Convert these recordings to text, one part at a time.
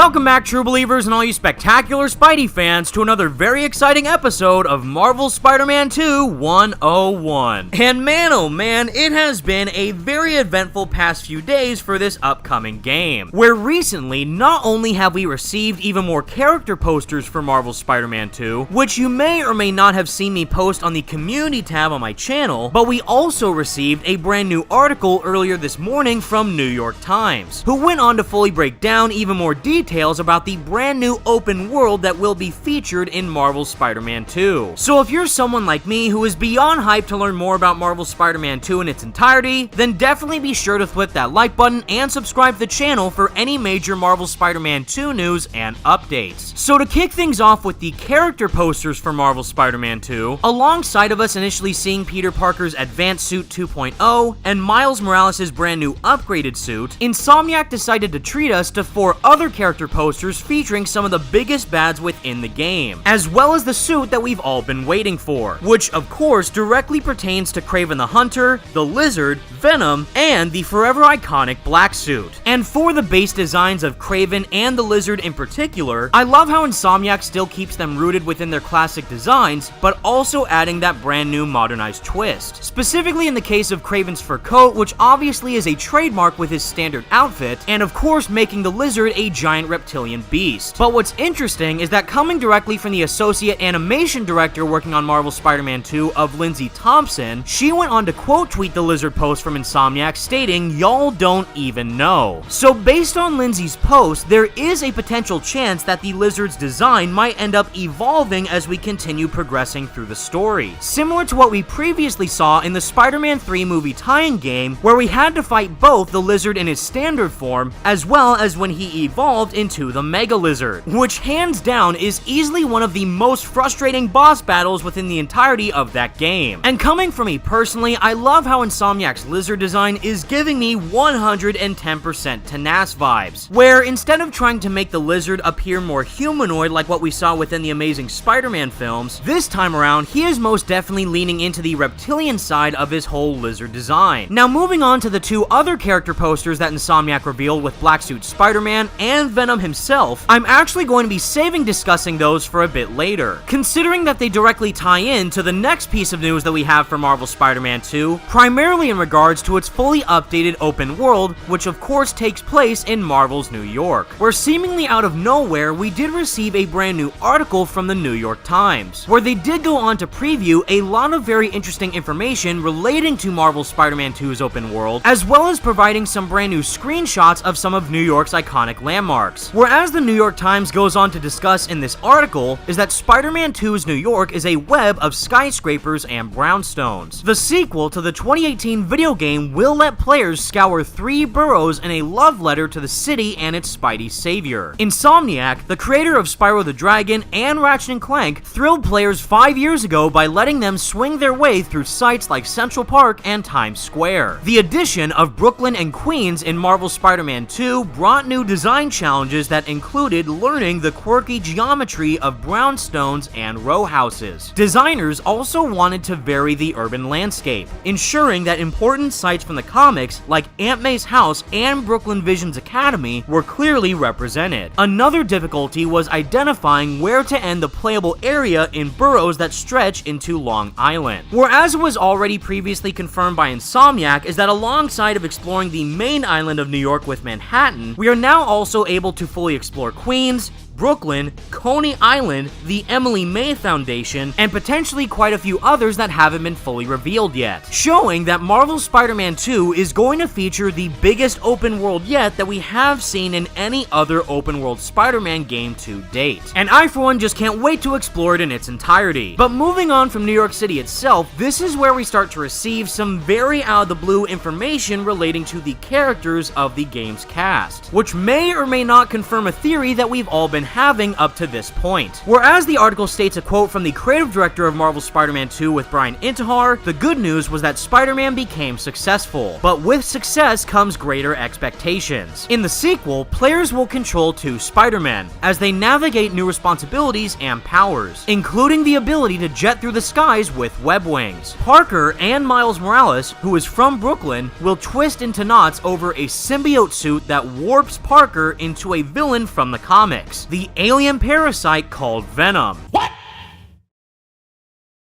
Welcome back, true believers and all you spectacular Spidey fans, to another very exciting episode of Marvel's Spider-Man 2 101. And man, oh man, it has been a very eventful past few days for this upcoming game, where recently, not only have we received even more character posters for Marvel's Spider-Man 2, which you may or may not have seen me post on the community tab on my channel, but we also received a brand new article earlier this morning from New York Times, who went on to fully break down even more details about the brand new open world that will be featured in Marvel's Spider-Man 2. So if you're someone like me who is beyond hyped to learn more about Marvel's Spider-Man 2 in its entirety, then definitely be sure to click that like button and subscribe to the channel for any major Marvel Spider-Man 2 news and updates. So to kick things off with the character posters for Marvel Spider-Man 2, alongside of us initially seeing Peter Parker's Advanced Suit 2.0 and Miles Morales' brand new upgraded suit, Insomniac decided to treat us to 4 other character posters featuring some of the biggest bads within the game, as well as the suit that we've all been waiting for, which of course directly pertains to Kraven the Hunter, the Lizard, Venom, and the forever iconic black suit. And for the base designs of Kraven and the Lizard in particular, I love how Insomniac still keeps them rooted within their classic designs, but also adding that brand new modernized twist. Specifically in the case of Kraven's fur coat, which obviously is a trademark with his standard outfit, and of course making the Lizard a giant reptilian beast. But what's interesting is that coming directly from the associate animation director working on Marvel's Spider-Man 2 of Lindsay Thompson, she went on to quote tweet the Lizard post from Insomniac stating, "Y'all don't even know." So based on Lindsay's post, there is a potential chance that the Lizard's design might end up evolving as we continue progressing through the story, similar to what we previously saw in the Spider-Man 3 movie tie-in game, where we had to fight both the Lizard in his standard form as well as when he evolved into the Mega Lizard, which hands down is easily one of the most frustrating boss battles within the entirety of that game. And coming from me personally, I love how Insomniac's Lizard design is giving me 110% Tenas vibes, where instead of trying to make the Lizard appear more humanoid like what we saw within the Amazing Spider-Man films, this time around he is most definitely leaning into the reptilian side of his whole Lizard design. Now moving on to the 2 other character posters that Insomniac revealed with Black Suit Spider-Man and Venom himself, I'm actually going to be saving discussing those for a bit later, considering that they directly tie in to the next piece of news that we have for Marvel Spider-Man 2, primarily in regards to its fully updated open world, which of course takes place in Marvel's New York, where seemingly out of nowhere we did receive a brand new article from the New York Times, where they did go on to preview a lot of very interesting information relating to Marvel Spider-Man 2's open world, as well as providing some brand new screenshots of some of New York's iconic landmarks. Whereas the New York Times goes on to discuss in this article is that Spider-Man 2's New York is a web of skyscrapers and brownstones. The sequel to the 2018 video game will let players scour 3 boroughs in a love letter to the city and its Spidey savior. Insomniac, the creator of Spyro the Dragon and Ratchet & Clank, thrilled players 5 years ago by letting them swing their way through sites like Central Park and Times Square. The addition of Brooklyn and Queens in Marvel Spider-Man 2 brought new design challenges that included learning the quirky geometry of brownstones and row houses. Designers also wanted to vary the urban landscape, ensuring that important sites from the comics like Aunt May's house and Brooklyn Vision's Academy were clearly represented. Another difficulty was identifying where to end the playable area in boroughs that stretch into Long Island. Whereas it was already previously confirmed by Insomniac is that alongside of exploring the main island of New York with Manhattan, we are now also able to fully explore Queens, Brooklyn, Coney Island, the Emily May Foundation, and potentially quite a few others that haven't been fully revealed yet, showing that Marvel's Spider-Man 2 is going to feature the biggest open world yet that we have seen in any other open world Spider-Man game to date. And I for one just can't wait to explore it in its entirety. But moving on from New York City itself, this is where we start to receive some very out of the blue information relating to the characters of the game's cast, which may or may not confirm a theory that we've all been having up to this point. Whereas the article states a quote from the creative director of Marvel's Spider-Man 2 with Brian Intihar, the good news was that Spider-Man became successful, but with success comes greater expectations. In the sequel, players will control two Spider-Men as they navigate new responsibilities and powers, including the ability to jet through the skies with web wings. Parker and Miles Morales, who is from Brooklyn, will twist into knots over a symbiote suit that warps Parker into a villain from the comics, the alien parasite called Venom. What?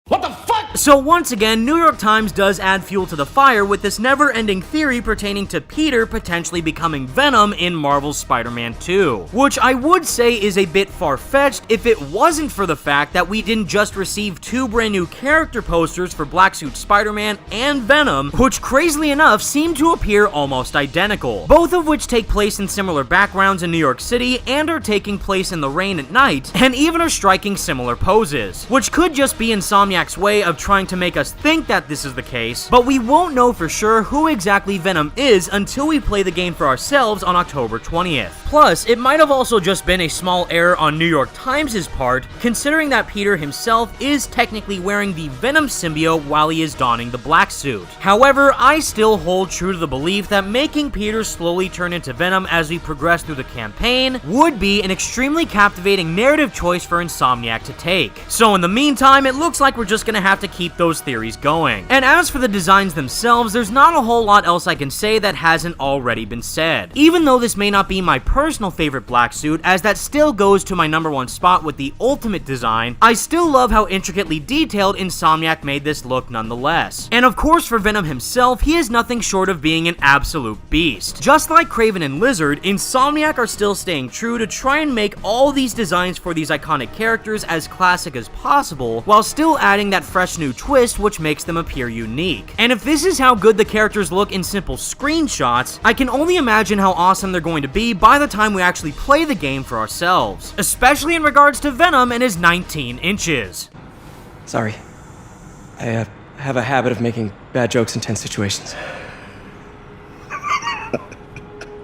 What the fuck? So once again, New York Times does add fuel to the fire with this never-ending theory pertaining to Peter potentially becoming Venom in Marvel's Spider-Man 2, which I would say is a bit far-fetched if it wasn't for the fact that we didn't just receive two brand new character posters for Black Suit Spider-Man and Venom, which crazily enough seem to appear almost identical, both of which take place in similar backgrounds in New York City and are taking place in the rain at night, and even are striking similar poses, which could just be Insomniac's way of trying to make us think that this is the case, but we won't know for sure who exactly Venom is until we play the game for ourselves on October 20th. Plus, it might have also just been a small error on New York Times' part, considering that Peter himself is technically wearing the Venom symbiote while he is donning the black suit. However, I still hold true to the belief that making Peter slowly turn into Venom as we progress through the campaign would be an extremely captivating narrative choice for Insomniac to take. So in the meantime, it looks like we're just gonna have to keep those theories going. And as for the designs themselves, there's not a whole lot else I can say that hasn't already been said. Even though this may not be my personal favorite black suit, as that still goes to my #1 spot with the Ultimate design, I still love how intricately detailed Insomniac made this look nonetheless. And of course for Venom himself, he is nothing short of being an absolute beast. Just like Kraven and Lizard, Insomniac are still staying true to try and make all these designs for these iconic characters as classic as possible, while still adding that fresh new twist which makes them appear unique. And if this is how good the characters look in simple screenshots, I can only imagine how awesome they're going to be by the time we actually play the game for ourselves, especially in regards to Venom and his 19 inches. Sorry. I have a habit of making bad jokes in tense situations.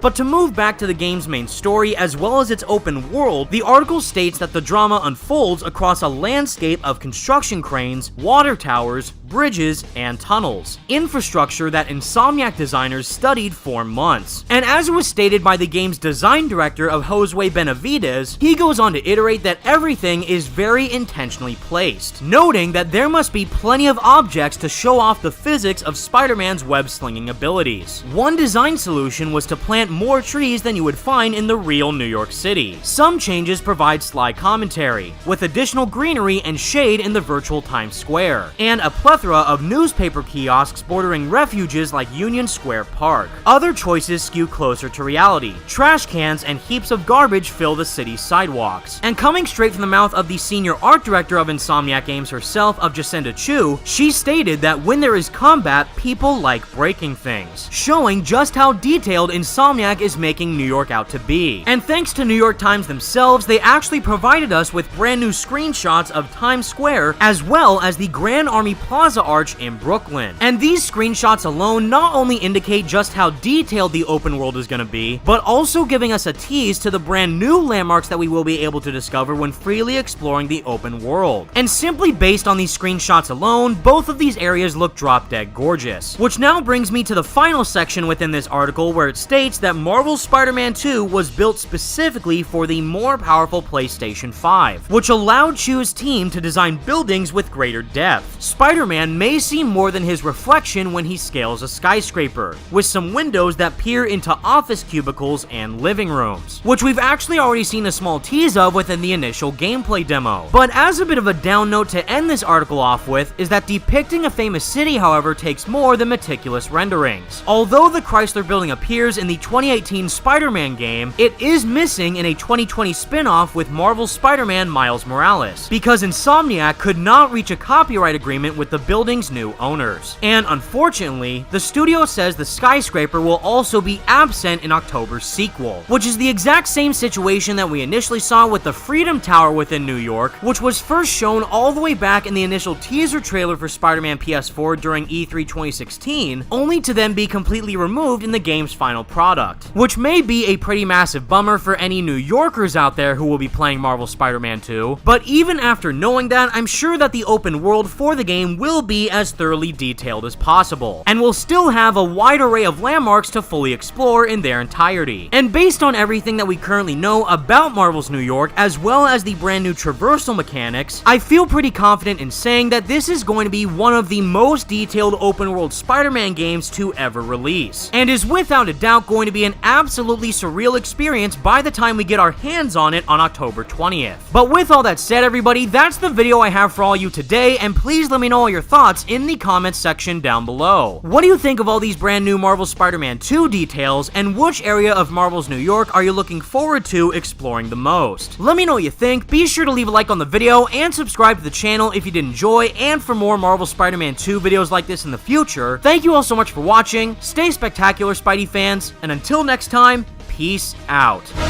But to move back to the game's main story as well as its open world, the article states that the drama unfolds across a landscape of construction cranes, water towers, bridges, and tunnels, infrastructure that Insomniac designers studied for months. And as was stated by the game's design director of Josue Benavides, he goes on to iterate that everything is very intentionally placed, noting that there must be plenty of objects to show off the physics of Spider-Man's web-slinging abilities. One design solution was to plant more trees than you would find in the real New York City. Some changes provide sly commentary, with additional greenery and shade in the virtual Times Square, and a plethora of newspaper kiosks bordering refuges like Union Square Park. Other choices skew closer to reality. Trash cans and heaps of garbage fill the city's sidewalks. And coming straight from the mouth of the senior art director of Insomniac Games herself, of Jacinda Chu, she stated that when there is combat, people like breaking things, showing just how detailed Insomniac is making New York out to be. And thanks to New York Times themselves, they actually provided us with brand new screenshots of Times Square as well as the Grand Army Plaza Arch in Brooklyn. And these screenshots alone not only indicate just how detailed the open world is going to be, but also giving us a tease to the brand new landmarks that we will be able to discover when freely exploring the open world. And simply based on these screenshots alone, both of these areas look drop dead gorgeous. Which now brings me to the final section within this article, where it states that Marvel's Spider-Man 2 was built specifically for the more powerful PlayStation 5, which allowed Chu's team to design buildings with greater depth. Spider-Man may see more than his reflection when he scales a skyscraper, with some windows that peer into office cubicles and living rooms, which we've actually already seen a small tease of within the initial gameplay demo. But as a bit of a down note to end this article off with, is that depicting a famous city, however, takes more than meticulous renderings. Although the Chrysler building appears in the 2018 Spider-Man game, it is missing in a 2020 spin-off with Marvel's Spider-Man Miles Morales, because Insomniac could not reach a copyright agreement with the building's new owners. And unfortunately, the studio says the skyscraper will also be absent in October's sequel, which is the exact same situation that we initially saw with the Freedom Tower within New York, which was first shown all the way back in the initial teaser trailer for Spider-Man PS4 during E3 2016, only to then be completely removed in the game's final product, which may be a pretty massive bummer for any New Yorkers out there who will be playing Marvel Spider-Man 2, but even after knowing that, I'm sure that the open world for the game will be as thoroughly detailed as possible, and will still have a wide array of landmarks to fully explore in their entirety. And based on everything that we currently know about Marvel's New York, as well as the brand new traversal mechanics, I feel pretty confident in saying that this is going to be one of the most detailed open world Spider-Man games to ever release, and is without a doubt going to be an absolutely surreal experience by the time we get our hands on it on October 20th. But with all that said, everybody, that's the video I have for all you today, and please let me know all your thoughts in the comments section down below. What do you think of all these brand new Marvel Spider-Man 2 details, and which area of Marvel's New York are you looking forward to exploring the most? Let me know what you think. Be sure to leave a like on the video and subscribe to the channel if you did enjoy, and for more Marvel Spider-Man 2 videos like this in the future. Thank you all so much for watching, stay spectacular Spidey fans, and until next time, peace out.